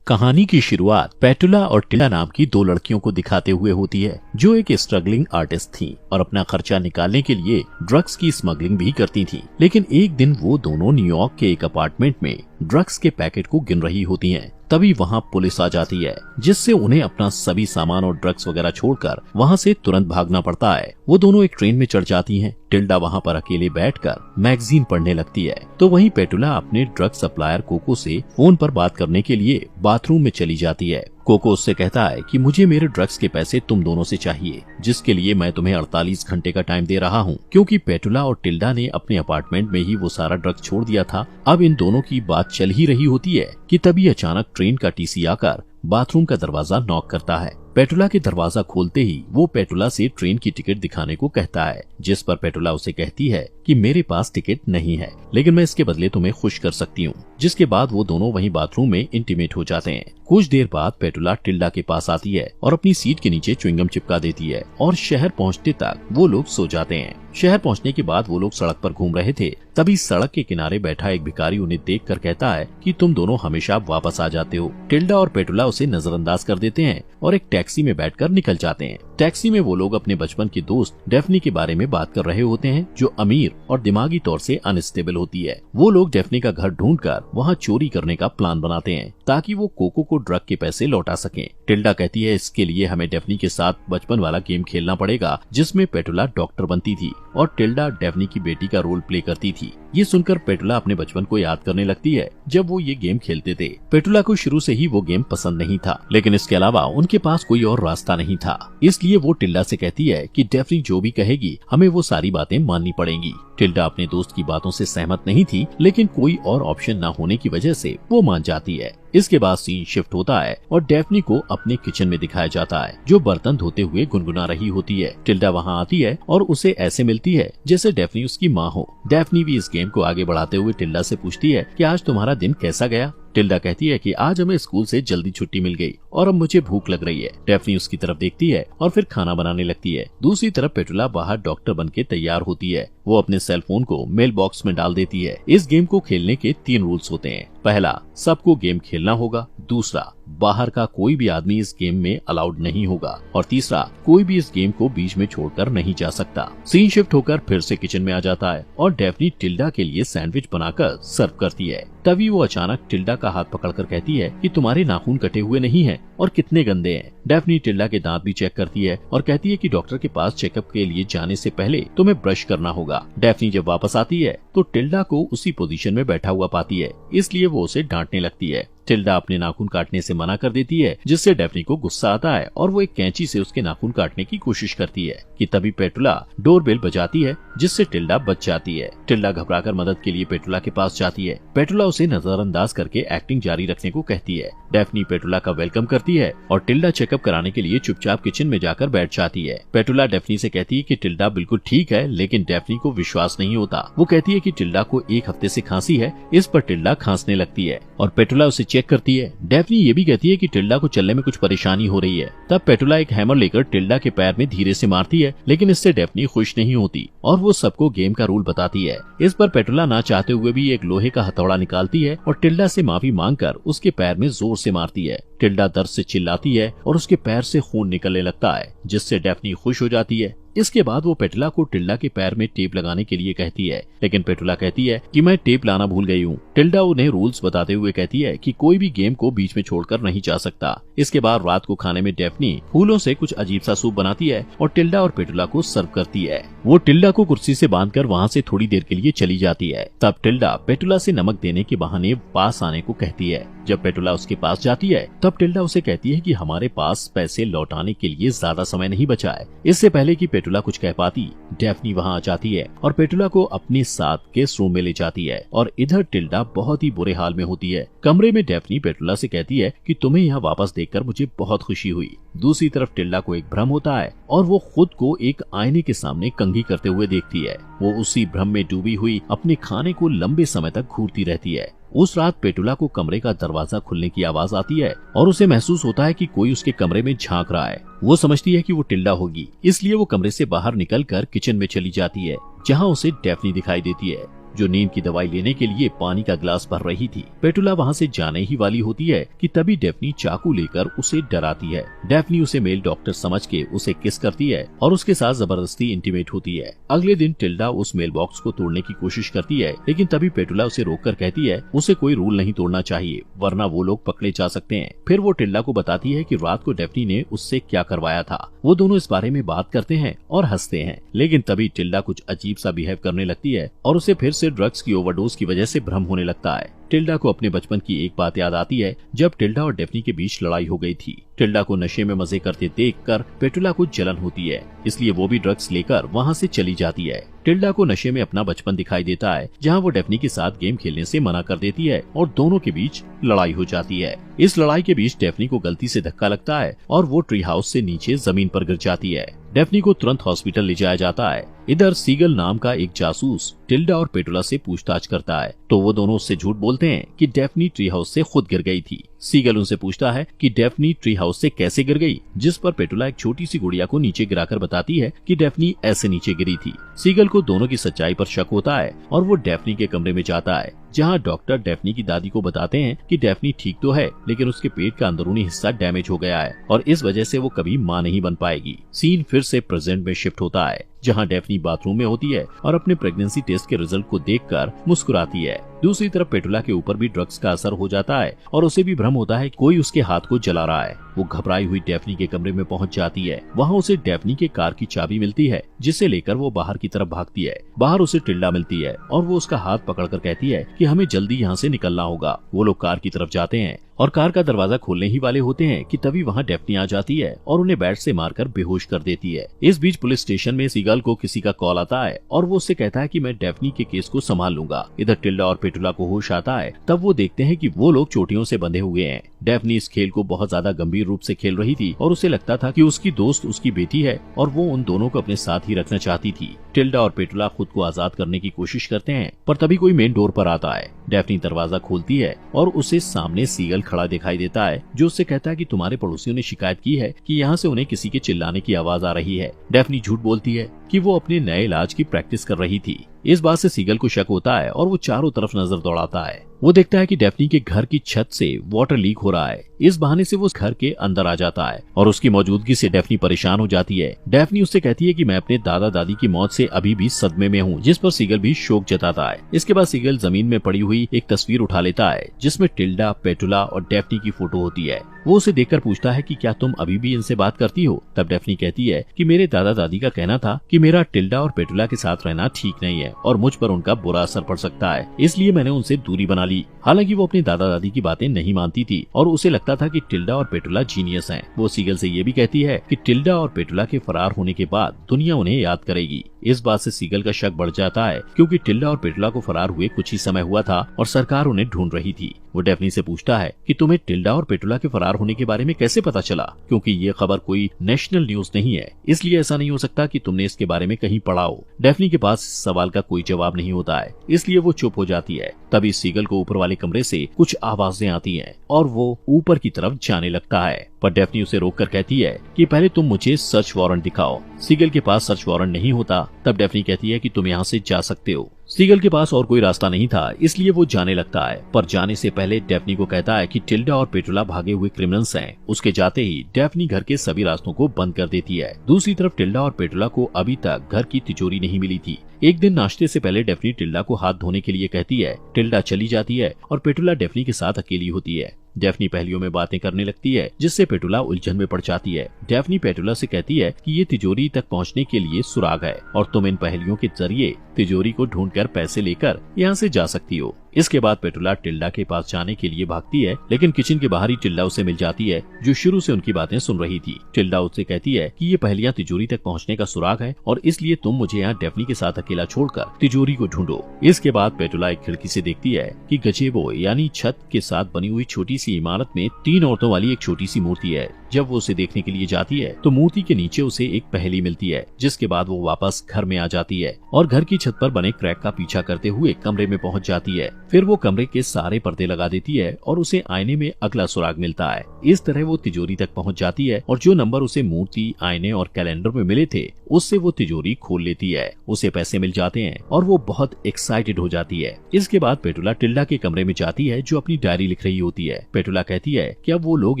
कहानी की शुरुआत पेटुला और टिल्डा नाम की दो लड़कियों को दिखाते हुए होती है, जो एक स्ट्रगलिंग आर्टिस्ट थीं और अपना खर्चा निकालने के लिए ड्रग्स की स्मगलिंग भी करती थीं। लेकिन एक दिन वो दोनों न्यूयॉर्क के एक अपार्टमेंट में ड्रग्स के पैकेट को गिन रही होती हैं। तभी वहाँ पुलिस आ जाती है, जिससे उन्हें अपना सभी सामान और ड्रग्स वगैरह छोड़कर वहाँ से तुरंत भागना पड़ता है। वो दोनों एक ट्रेन में चढ़ जाती हैं। टिल्डा वहाँ पर अकेले बैठकर मैगजीन पढ़ने लगती है, तो वहीं पेटुला अपने ड्रग सप्लायर कोको से फोन पर बात करने के लिए बाथरूम में चली जाती है। कोको उससे कहता है कि मुझे मेरे ड्रग्स के पैसे तुम दोनों से चाहिए, जिसके लिए मैं तुम्हें 48 घंटे का टाइम दे रहा हूँ, क्योंकि पेटुला और टिल्डा ने अपने अपार्टमेंट में ही वो सारा ड्रग्स छोड़ दिया था। अब इन दोनों की बात चल ही रही होती है कि तभी अचानक ट्रेन का टीसी आकर बाथरूम का दरवाजा नॉक करता है। पेटुला के दरवाजा खोलते ही वो पेटुला से ट्रेन की टिकट दिखाने को कहता है, जिस पर पेटुला उसे कहती है कि मेरे पास टिकट नहीं है, लेकिन मैं इसके बदले तुम्हें खुश कर सकती हूँ। जिसके बाद वो दोनों वहीं बाथरूम में इंटीमेट हो जाते हैं। कुछ देर बाद पेटुला टिल्डा के पास आती है और अपनी सीट के नीचे च्युइंगम चिपका देती है और शहर पहुँचते तक वो लोग सो जाते हैं। शहर पहुँचने के बाद वो लोग सड़क पर घूम रहे थे, तभी सड़क के किनारे बैठा एक भिखारी उन्हें देखकर कहता है कि तुम दोनों हमेशा वापस आ जाते हो। टिल्डा और पेटुला उसे नजरअंदाज कर देते हैं और एक टैक्सी में बैठकर निकल जाते हैं। टैक्सी में वो लोग अपने बचपन की दोस्त डेफनी के बारे में बात कर रहे होते हैं, जो अमीर और दिमागी तौर से अनस्टेबल होती है। वो लोग डेफनी का घर ढूंढकर वहाँ चोरी करने का प्लान बनाते हैं, ताकि वो कोको को ड्रग के पैसे लौटा सकें। टिल्डा कहती है इसके लिए हमें डेफनी के साथ बचपन वाला गेम खेलना पड़ेगा, जिसमें पेटुला डॉक्टर बनती थी और टिल्डा डेफनी की बेटी का रोल प्ले करती थी। ये सुनकर पेटुला अपने बचपन को याद करने लगती है, जब वो ये गेम खेलते थे। पेटुला को शुरू से ही वो गेम पसंद नहीं था, लेकिन इसके अलावा उनके पास कोई और रास्ता नहीं था। इसलिए वो टिल्डा से कहती है कि डेफनी जो भी कहेगी हमें वो सारी बातें माननी पड़ेंगी। टिल्डा अपने दोस्त की बातों से सहमत नहीं थी, लेकिन कोई और ऑप्शन न होने की वजह से वो मान जाती है। इसके बाद सीन शिफ्ट होता है और डेफनी को अपने किचन में दिखाया जाता है, जो बर्तन धोते हुए गुनगुना रही होती है। टिल्डा वहाँ आती है और उसे ऐसे मिलती है जैसे डेफनी उसकी माँ हो। डेफनी भी इस गेम को आगे बढ़ाते हुए टिल्डा से पूछती है कि आज तुम्हारा दिन कैसा गया। टिल्डा कहती है कि आज हमें स्कूल से जल्दी छुट्टी मिल गई और अब मुझे भूख लग रही है। डेफनी उसकी तरफ देखती है और फिर खाना बनाने लगती है। दूसरी तरफ पेटुला बाहर डॉक्टर बनके तैयार होती है। वो अपने सेल फोन को मेल बॉक्स में डाल देती है। इस गेम को खेलने के 3 रूल्स होते हैं। पहला, सबको गेम खेलना होगा। दूसरा, बाहर का कोई भी आदमी इस गेम में अलाउड नहीं होगा। और तीसरा, कोई भी इस गेम को बीच में छोड़कर नहीं जा सकता। सीन शिफ्ट होकर फिर से किचन में आ जाता है और डेफनी टिल्डा के लिए सैंडविच बनाकर सर्व करती है। तभी वो अचानक टिल्डा का हाथ पकड़कर कहती है कि तुम्हारे नाखून कटे हुए नहीं हैं और कितने गंदे हैं। डेफनी टिल्डा के दांत भी चेक करती है और कहती है कि डॉक्टर के पास चेकअप के लिए जाने से पहले तुम्हें ब्रश करना होगा। डेफनी जब वापस आती है तो टिल्डा को उसी पोजीशन में बैठा हुआ पाती है, इसलिए वो उसे डांटने लगती है। टिल्डा अपने नाखून काटने से मना कर देती है, जिससे डेफनी को गुस्सा आता है और वो एक कैंची से उसके नाखून काटने की कोशिश करती है कि तभी पेटुला डोरबेल बजाती है, जिससे टिल्डा बच जाती है। टिल्डा घबराकर मदद के लिए पेटुला के पास जाती है। पेटुला उसे नजरअंदाज करके एक्टिंग जारी रखने को कहती है। डेफनी पेटुला का वेलकम करती है और टिल्डा चेकअप कराने के लिए चुपचाप किचन में जाकर बैठ जाती है। पेटुला डेफनी से कहती है कि टिल्डा बिल्कुल ठीक है, लेकिन डेफनी को विश्वास नहीं होता। वो कहती है कि टिल्डा को 1 हफ्ते से खांसी है। इस पर टिल्डा खांसने लगती है और पेटुला उसे चेक करती है। डेफनी ये भी कहती है कि टिल्डा को चलने में कुछ परेशानी हो रही है। तब पेटुला एक हैमर लेकर टिल्डा के पैर में धीरे से मारती है, लेकिन इससे डेफनी खुश नहीं होती और वो सबको गेम का रूल बताती है। इस पर पेटुला ना चाहते हुए भी एक लोहे का हथौड़ा निकालती है और टिल्डा से माफी मांगकर उसके पैर में जोर से मारती है। टिल्डा दर्द से चिल्लाती है और उसके पैर से खून निकलने लगता है, जिससे डेफनी खुश हो जाती है। इसके बाद वो पेटुला को टिल्डा के पैर में टेप लगाने के लिए कहती है, लेकिन पेटुला कहती है कि मैं टेप लाना भूल गई हूँ। टिल्डा उन्हें रूल्स बताते हुए कहती है कि कोई भी गेम को बीच में छोड़कर नहीं जा सकता। इसके बाद रात को खाने में डेफनी फूलों से कुछ अजीब सा सूप बनाती है और टिल्डा और पेटुला को सर्व करती है। वो टिल्डा को कुर्सी से बांधकर वहाँ से थोड़ी देर के लिए चली जाती है। तब टिल्डा पेटुला से नमक देने के बहाने पास आने को कहती है। जब पेटुला उसके पास जाती है तब टिल्डा उसे कहती है कि हमारे पास पैसे लौटाने के लिए ज्यादा समय नहीं बचा है। इससे पहले कि पेटुला कुछ कह पाती, डेफनी वहाँ आ जाती है और पेटुला को अपने साथ गेस्ट रूम में ले जाती है और इधर टिल्डा बहुत ही बुरे हाल में होती है। कमरे में डेफनी पेटुला से कहती है कि तुम्हें यहाँ वापस देखकर मुझे बहुत खुशी हुई। दूसरी तरफ टिल्डा को एक भ्रम होता है और वो खुद को एक आईने के सामने कंघी करते हुए देखती है। वो उसी भ्रम में डूबी हुई अपने खाने को लंबे समय तक घूरती रहती है। उस रात पेटुला को कमरे का दरवाजा खुलने की आवाज आती है और उसे महसूस होता है कि कोई उसके कमरे में झांक रहा है। वो समझती है कि वो टिल्डा होगी, इसलिए वो कमरे से बाहर निकलकर किचन में चली जाती है, जहाँ उसे डेफनी दिखाई देती है, जो नींद की दवाई लेने के लिए पानी का गिलास भर रही थी। पेटुला वहाँ से जाने ही वाली होती है कि तभी डेफ्नी चाकू लेकर उसे डराती है। डेफ्नी उसे मेल डॉक्टर समझ के उसे किस करती है और उसके साथ जबरदस्ती इंटीमेट होती है। अगले दिन टिल्डा उस मेल बॉक्स को तोड़ने की कोशिश करती है, लेकिन तभी पेटुला उसे रोककर कहती है उसे कोई रूल नहीं तोड़ना चाहिए, वरना वो लोग पकड़े जा सकते हैं। फिर वो टिल्डा को बताती है कि रात को डेफ्नी ने उससे क्या करवाया था। वो दोनों इस बारे में बात करते हैं और हंसते हैं, लेकिन तभी टिल्डा कुछ अजीब सा बिहेव करने लगती है और उसे फिर से ड्रग्स की ओवरडोज की वजह से भ्रम होने लगता है। टिल्डा को अपने बचपन की एक बात याद आती है, जब टिल्डा और डेफ्नी के बीच लड़ाई हो गई थी। टिल्डा को नशे में मजे करते देखकर पेटुला को जलन होती है, इसलिए वो भी ड्रग्स लेकर वहाँ से चली जाती है। टिल्डा को नशे में अपना बचपन दिखाई देता है, जहाँ वो डेफ्नी के साथ गेम खेलने से मना कर देती है और दोनों के बीच लड़ाई हो जाती है। इस लड़ाई के बीच डेफ्नी को गलती से धक्का लगता है और वो ट्री हाउस से नीचे जमीन पर गिर जाती है। डेफ्नी को तुरंत हॉस्पिटल ले जाया जाता है। इधर सीगल नाम का एक जासूस टिल्डा और पेटुला से पूछताछ करता है, तो वो दोनों उससे झूठ बोलते हैं कि डेफ्नी ट्री हाउस से खुद गिर गई थी। सीगल उनसे पूछता है कि डेफ्नी ट्री हाउस से कैसे गिर गई, जिस पर पेटुला एक छोटी सी गुड़िया को नीचे गिराकर बताती है कि डेफ्नी ऐसे नीचे गिरी थी। सीगल को दोनों की सच्चाई पर शक होता है और वो डेफ्नी के कमरे में जाता है, जहाँ डॉक्टर डेफ्नी की दादी को बताते हैं कि डेफ्नी ठीक तो है, लेकिन उसके पेट का अंदरूनी हिस्सा डैमेज हो गया है और इस वजह से वो कभी मां नहीं बन पाएगी। सीन फिर से प्रेजेंट में शिफ्ट होता है, जहां डेफ्नी बाथरूम में होती है और अपने प्रेगनेंसी टेस्ट के रिजल्ट को देखकर मुस्कुराती है। दूसरी तरफ पेटुला के ऊपर भी ड्रग्स का असर हो जाता है और उसे भी भ्रम होता है कि कोई उसके हाथ को जला रहा है। वो घबराई हुई डेफ्नी के कमरे में पहुंच जाती है। वहां उसे डेफ्नी के कार की चाबी मिलती है, जिसे लेकर वो बाहर की तरफ भागती है। बाहर उसे टिल्डा मिलती है और वो उसका हाथ पकड़कर कहती है कि हमें जल्दी यहाँ से निकलना होगा। वो लोग कार की तरफ जाते हैं और कार का दरवाजा खोलने ही वाले होते हैं कि तभी वहाँ डेफ्नी आ जाती है और उन्हें बैट से मारकर बेहोश कर देती है। इस बीच पुलिस स्टेशन में सीगल को किसी का कॉल आता है और वो उससे कहता है कि मैं डेफ्नी के केस को संभाल लूंगा। इधर टिल्डा और पेटुला को होश आता है, तब वो देखते हैं कि वो लोग चोटियों से बंधे हुए हैं। डेफ्नी इस खेल को बहुत ज्यादा गंभीर रूप से खेल रही थी और उसे लगता था कि उसकी दोस्त उसकी बेटी है और वो उन दोनों को अपने साथ ही रखना चाहती थी। टिल्डा और पेटुला खुद को आजाद करने की कोशिश करते हैं, पर तभी कोई मेन डोर पर आता है। डेफ्नी दरवाजा खोलती है और उसे सामने सीगल खड़ा दिखाई देता है, जो उससे कहता है कि तुम्हारे पड़ोसियों ने शिकायत की है कि यहाँ से उन्हें किसी के चिल्लाने की आवाज आ रही है। डेफ्नी झूठ बोलती है कि वो अपने नए इलाज की प्रैक्टिस कर रही थी। इस बात से सीगल को शक होता है और वो चारों तरफ नजर दौड़ाता है। वो देखता है कि डेफ्नी के घर की छत से वाटर लीक हो रहा है। इस बहाने से वो उस घर के अंदर आ जाता है और उसकी मौजूदगी से डेफ्नी परेशान हो जाती है। डेफ्नी उससे कहती है कि मैं अपने दादा दादी की मौत से अभी भी सदमे में हूँ, जिस पर सीगल भी शोक जताता है। इसके बाद सीगल जमीन में पड़ी हुई एक तस्वीर उठा लेता है, जिसमें टिल्डा, पेटुला और डेफ्नी की फोटो होती है। वो उसे देखकर पूछता है कि क्या तुम अभी भी इनसे बात करती हो? तब डेफ्नी कहती है कि मेरे दादा दादी का कहना था कि मेरा टिल्डा और पेटुला के साथ रहना ठीक नहीं है और मुझ पर उनका बुरा असर पड़ सकता है, इसलिए मैंने उनसे दूरी बना ली। हालांकि वो अपने दादा दादी की बातें नहीं मानती थी और उसे लगता था कि टिल्डा और पेटुला जीनियस हैं। वो सीगल से ये भी कहती है कि टिल्डा और पेटुला के फरार होने के बाद दुनिया उन्हें याद करेगी। इस बात से सीगल का शक बढ़ जाता है, क्योंकि टिल्डा और पेटुला को फरार हुए कुछ ही समय हुआ था और सरकार उन्हें ढूंढ रही थी। वो डेफ्नी से पूछता है कि तुम्हें टिल्डा और पेटुला के फरार होने के बारे में कैसे पता चला, क्योंकि ये खबर कोई नेशनल न्यूज नहीं है, इसलिए ऐसा नहीं हो सकता कि तुमने इसके बारे में कहीं पढ़ा हो। डेफ्नी के पास इस सवाल का कोई जवाब नहीं होता है, इसलिए वो चुप हो जाती है। तभी सीगल को ऊपर वाले कमरे से कुछ आवाजें आती हैं और वो ऊपर की तरफ जाने लगता है, पर डेफ्नी उसे रोककर कहती है कि पहले तुम मुझे सर्च वारंट दिखाओ। सीगल के पास सर्च वारंट नहीं होता। तब डेफ्नी कहती है कि तुम यहाँ से जा सकते हो। सीगल के पास और कोई रास्ता नहीं था, इसलिए वो जाने लगता है, पर जाने से पहले डेफ्नी को कहता है कि टिल्डा और पेटुला भागे हुए क्रिमिनल्स हैं। उसके जाते ही डेफ्नी घर के सभी रास्तों को बंद कर देती है। दूसरी तरफ टिल्डा और पेटुला को अभी तक घर की तिजोरी नहीं मिली थी। एक दिन नाश्ते से पहले डेफ्नी टिल्डा को हाथ धोने के लिए कहती है। टिल्डा चली जाती है और पेटुला डेफ्नी के साथ अकेली होती है। डेफ्नी पहेलियों में बातें करने लगती है, जिससे पेटुला उलझन में पड़ जाती है। डेफ्नी पेटुला से कहती है कि ये तिजोरी तक पहुंचने के लिए सुराग है और तुम इन पहेलियों के जरिए तिजोरी को ढूंढकर पैसे लेकर यहाँ से जा सकती हो। इसके बाद पेटुला टिल्डा के पास जाने के लिए भागती है, लेकिन किचन के बाहर ही टिल्डा उसे मिल जाती है, जो शुरू से उनकी बातें सुन रही थी। टिल्डा उससे कहती है कि ये पहेलियां तिजोरी तक पहुंचने का सुराग है और इसलिए तुम मुझे यहाँ डेफ्नी के साथ अकेला छोड़कर तिजोरी को ढूंढो। इसके बाद पेटुला एक खिड़की से देखती है कि गजेबो यानी छत के साथ बनी हुई छोटी सी इमारत में 3 औरतों वाली एक छोटी सी मूर्ति है। जब वो उसे देखने के लिए जाती है तो मूर्ति के नीचे उसे एक पहेली मिलती है, जिसके बाद वो वापस घर में आ जाती है और घर की छत पर बने क्रैक का पीछा करते हुए कमरे में पहुंच जाती है। फिर वो कमरे के सारे पर्दे लगा देती है और उसे आईने में अगला सुराग मिलता है। इस तरह वो तिजोरी तक पहुंच जाती है और जो नंबर उसे मूर्ति, आईने और कैलेंडर में मिले थे उससे वो तिजोरी खोल लेती है। उसे पैसे मिल जाते हैं और वो बहुत एक्साइटेड हो जाती है। इसके बाद पेटुला टिल्डा के कमरे में जाती है जो अपनी डायरी लिख रही होती है। पेटुला कहती है कि अब वो लोग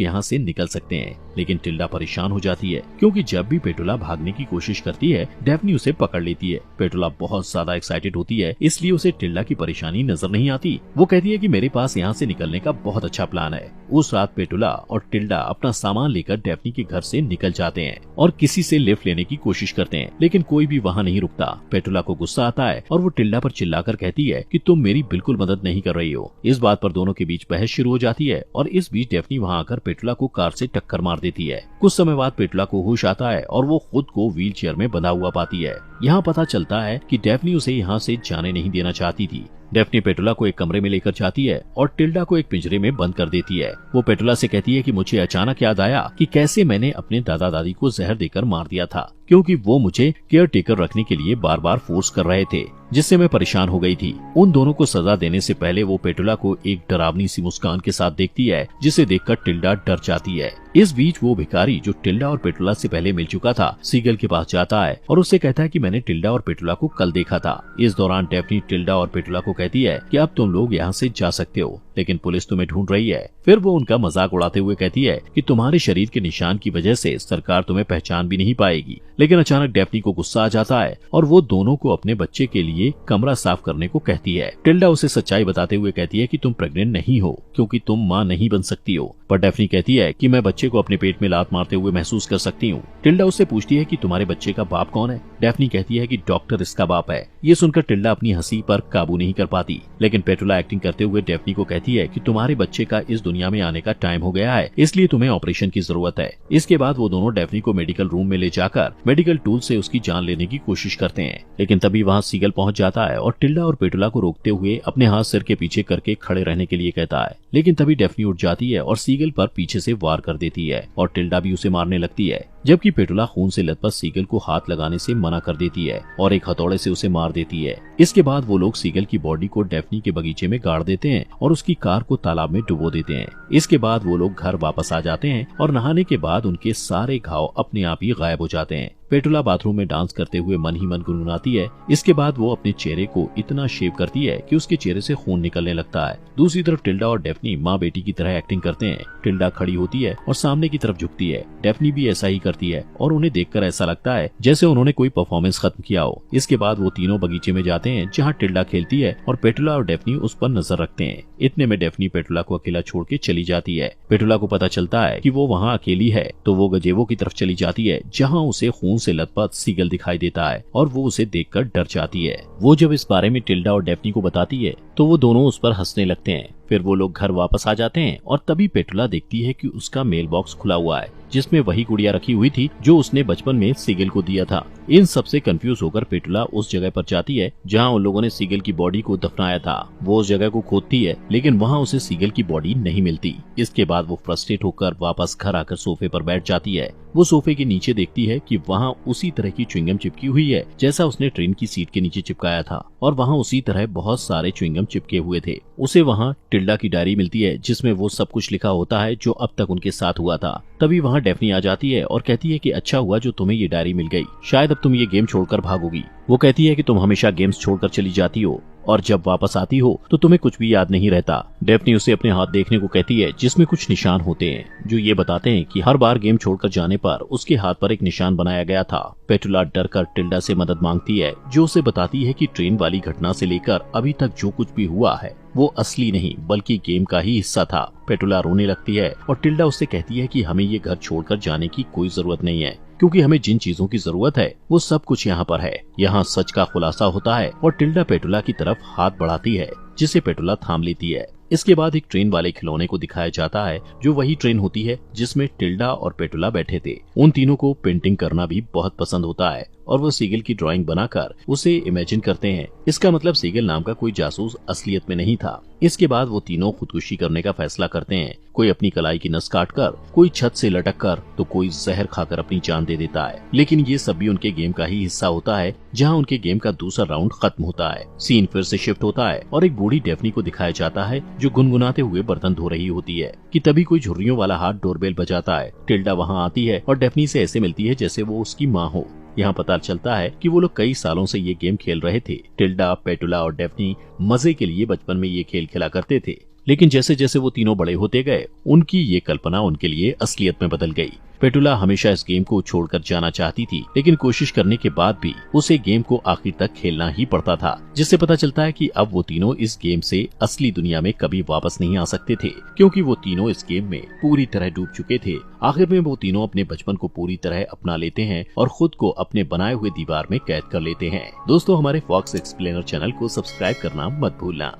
यहाँ से निकल सकते हैं, लेकिन टिल्डा परेशान हो जाती है क्योंकि जब भी पेटुला भागने की कोशिश करती है डेफनी उसे पकड़ लेती है। पेटुला बहुत ज्यादा एक्साइटेड होती है, इसलिए उसे टिल्डा की परेशानी नजर नहीं आती। वो कहती है कि मेरे पास यहाँ से निकलने का बहुत अच्छा प्लान है। उस रात पेटुला और टिल्डा अपना सामान लेकर डेफनी के घर से निकल जाते हैं और किसी से लिफ्ट लेने की कोशिश करते हैं, लेकिन कोई भी वहाँ नहीं रुकता। पेटुला को गुस्सा आता है और वो टिल्डा पर चिल्लाकर कहती है कि तुम मेरी बिल्कुल मदद नहीं कर रही हो। इस बात पर दोनों के बीच बहस शुरू हो जाती है और इस बीच डेफनी वहाँ आकर पेटुला को कार से टक्कर मार देती है। कुछ समय बाद पेटुला को होश आता है और वो खुद को व्हील चेयर में बंधा हुआ पाती है। यहाँ पता चलता है कि डेफनी उसे यहाँ से जाने नहीं देना चाहती थी। डेफनी पेटुला को एक कमरे में लेकर जाती है और टिल्डा को एक पिंजरे में बंद कर देती है। वो पेटुला से कहती है कि मुझे अचानक याद आया कि कैसे मैंने अपने दादा दादी को जहर देकर मार दिया था, क्योंकि वो मुझे केयर टेकर रखने के लिए बार बार फोर्स कर रहे थे, जिससे मैं परेशान हो गई थी। उन दोनों को सजा देने से पहले वो पेटुला को एक डरावनी सी मुस्कान के साथ देखती है, जिसे देखकर टिल्डा डर जाती है। इस बीच वो भिखारी जो टिल्डा और पेटुला से पहले मिल चुका था सीगल के पास जाता है और उससे कहता है कि मैंने टिल्डा और पेटुला को कल देखा था। इस दौरान डेफनी टिल्डा और पेटुला को कहती है कि अब तुम लोग यहाँ से जा सकते हो, लेकिन पुलिस तुम्हें ढूंढ रही है। फिर वो उनका मजाक उड़ाते हुए कहती है कि तुम्हारे शरीर के निशान की वजह से सरकार तुम्हें पहचान भी नहीं पाएगी। लेकिन अचानक डेफनी को गुस्सा आ जाता है और वो दोनों को अपने बच्चे के लिए कमरा साफ करने को कहती है। टिल्डा उसे सच्चाई बताते हुए कहती है कि तुम प्रेग्नेंट नहीं हो क्योंकि तुम माँ नहीं बन सकती हो, पर डेफनी कहती है कि मैं बच्चे को अपने पेट में लात मारते हुए महसूस कर सकती हूँ। टिल्डा उससे पूछती है कि तुम्हारे बच्चे का बाप कौन है। डेफनी कहती है कि डॉक्टर इसका बाप है। ये सुनकर टिल्डा अपनी हंसी पर काबू नहीं कर पाती, लेकिन पेटुला एक्टिंग करते हुए डेफनी को कहती है कि तुम्हारे बच्चे का इस दुनिया में आने का टाइम हो गया है, इसलिए तुम्हें ऑपरेशन की जरूरत है। इसके बाद वो दोनों डेफनी को मेडिकल रूम में ले जाकर मेडिकल टूल से उसकी जान लेने की कोशिश करते हैं, लेकिन तभी वहाँ सीगल पहुंच जाता है और टिल्डा और पेटुला को रोकते हुए अपने हाथ सिर के पीछे करके खड़े रहने के लिए कहता है। लेकिन तभी डेफनी उठ जाती है और सीगल पर पीछे से वार कर देती है और टिल्डा भी उसे मारने लगती है, जबकि पेटुला खून से लथपथ सीगल को हाथ लगाने से मना कर देती है और एक हथौड़े से उसे मार देती है। इसके बाद वो लोग सीगल की बॉडी को डेफनी के बगीचे में गाड़ देते हैं और उसकी कार को तालाब में डुबो देते हैं। इसके बाद वो लोग घर वापस आ जाते हैं और नहाने के बाद उनके सारे घाव अपने आप ही गायब हो जाते हैं। पेटुला बाथरूम में डांस करते हुए मन ही मन गुनगुनाती है। इसके बाद वो अपने चेहरे को इतना शेव करती है कि उसके चेहरे से खून निकलने लगता है। दूसरी तरफ टिल्डा और डेफनी माँ बेटी की तरह एक्टिंग करते हैं। टिल्डा खड़ी होती है और सामने की तरफ झुकती है। डेफनी भी ऐसा ही करती है और उन्हें देखकर ऐसा लगता है जैसे उन्होंने कोई परफॉर्मेंस खत्म किया हो। इसके बाद वो तीनों बगीचे में जाते हैं जहाँ टिल्डा खेलती है और पेटुला और डेफनी उस पर नजर रखते हैं। इतने में डेफनी पेटुला को अकेला छोड़ के चली जाती है। पेटुला को पता चलता है कि वो वहाँ अकेली है, तो वो गजेबो की तरफ चली जाती है जहाँ उसे खून से लथपथ सीगल दिखाई देता है और वो उसे देखकर डर जाती है। वो जब इस बारे में टिल्डा और डेफनी को बताती है तो वो दोनों उस पर हंसने लगते हैं। फिर वो लोग घर वापस आ जाते हैं और तभी पेटुला देखती है कि उसका मेल बॉक्स खुला हुआ है जिसमें वही गुड़िया रखी हुई थी जो उसने बचपन में सीगल को दिया था। इन सब से कंफ्यूज होकर पेटुला उस जगह पर जाती है जहां उन लोगों ने सीगल की बॉडी को दफनाया था। वो उस जगह को खोदती है लेकिन वहां उसे सीगल की बॉडी नहीं मिलती। इसके बाद वो फ्रस्ट्रेट होकर वापस घर आकर सोफे पर बैठ जाती है। वो सोफे के नीचे देखती है कि वहाँ उसी तरह की च्युइंगम चिपकी हुई है जैसा उसने ट्रेन की सीट के नीचे चिपकाया था और वहाँ उसी तरह बहुत सारे च्युइंगम चिपके हुए थे। उसे वहाँ टिल्डा की डायरी मिलती है जिसमें वो सब कुछ लिखा होता है जो अब तक उनके साथ हुआ था। तभी वहाँ डेफनी आ जाती है और कहती है कि अच्छा हुआ जो तुम्हें ये डायरी मिल गई, शायद अब तुम ये गेम छोड़कर भागोगी। वो कहती है कि तुम हमेशा गेम्स छोड़कर चली जाती हो और जब वापस आती हो तो तुम्हें कुछ भी याद नहीं रहता। डेफनी उसे अपने हाथ देखने को कहती है जिसमें कुछ निशान होते हैं जो ये बताते हैं कि हर बार गेम छोड़कर जाने पर उसके हाथ पर एक निशान बनाया गया था। पेटुला डर कर टिल्डा से मदद मांगती है जो उसे बताती है कि ट्रेन वाली घटना से लेकर अभी तक जो कुछ भी हुआ है वो असली नहीं बल्कि गेम का ही हिस्सा था। पेटुला रोने लगती है और टिल्डा उससे कहती है कि हमें ये घर छोड़कर जाने की कोई जरूरत नहीं है क्योंकि हमें जिन चीजों की जरूरत है वो सब कुछ यहाँ पर है। यहाँ सच का खुलासा होता है और टिल्डा पेटुला की तरफ हाथ बढ़ाती है जिसे पेटुला थाम लेती है। इसके बाद एक ट्रेन वाले खिलौने को दिखाया जाता है जो वही ट्रेन होती है जिसमें टिल्डा और पेटुला बैठे थे। उन तीनों को पेंटिंग करना भी बहुत पसंद होता है और वो सीगल की ड्राइंग बनाकर उसे इमेजिन करते हैं। इसका मतलब सीगल नाम का कोई जासूस असलियत में नहीं था। इसके बाद वो तीनों खुदकुशी करने का फैसला करते हैं। कोई अपनी कलाई की नस काट कर, कोई छत से लटक कर, तो कोई जहर खाकर अपनी जान दे देता है। लेकिन ये सब भी उनके गेम का ही हिस्सा होता है, जहाँ उनके गेम का दूसरा राउंड खत्म होता है। सीन फिर से शिफ्ट होता है और एक बूढ़ी डेफनी को दिखाया जाता है जो गुनगुनाते हुए बर्तन धो रही होती है कि तभी कोई झुर्रियों वाला हाथ डोरबेल बजाता है। टिल्डा वहाँ आती है और डेफनी से ऐसे मिलती है जैसे वो उसकी माँ हो। यहाँ पता चलता है कि वो लोग कई सालों से ये गेम खेल रहे थे। टिल्डा, पेटुला और डेफनी मजे के लिए बचपन में ये खेल खेला करते थे, लेकिन जैसे जैसे वो तीनों बड़े होते गए, उनकी ये कल्पना उनके लिए असलियत में बदल गई। पेटुला हमेशा इस गेम को छोड़कर जाना चाहती थी, लेकिन कोशिश करने के बाद भी उसे गेम को आखिर तक खेलना ही पड़ता था, जिससे पता चलता है कि अब वो तीनों इस गेम से असली दुनिया में कभी वापस नहीं आ सकते थे, क्योंकि वो तीनों इस गेम में पूरी तरह डूब चुके थे। आखिर में वो तीनों अपने बचपन को पूरी तरह अपना लेते हैं और खुद को अपने बनाए हुए दीवार में कैद कर लेते हैं। दोस्तों, हमारे फॉक्स एक्सप्लेनर चैनल को सब्सक्राइब करना मत भूलना।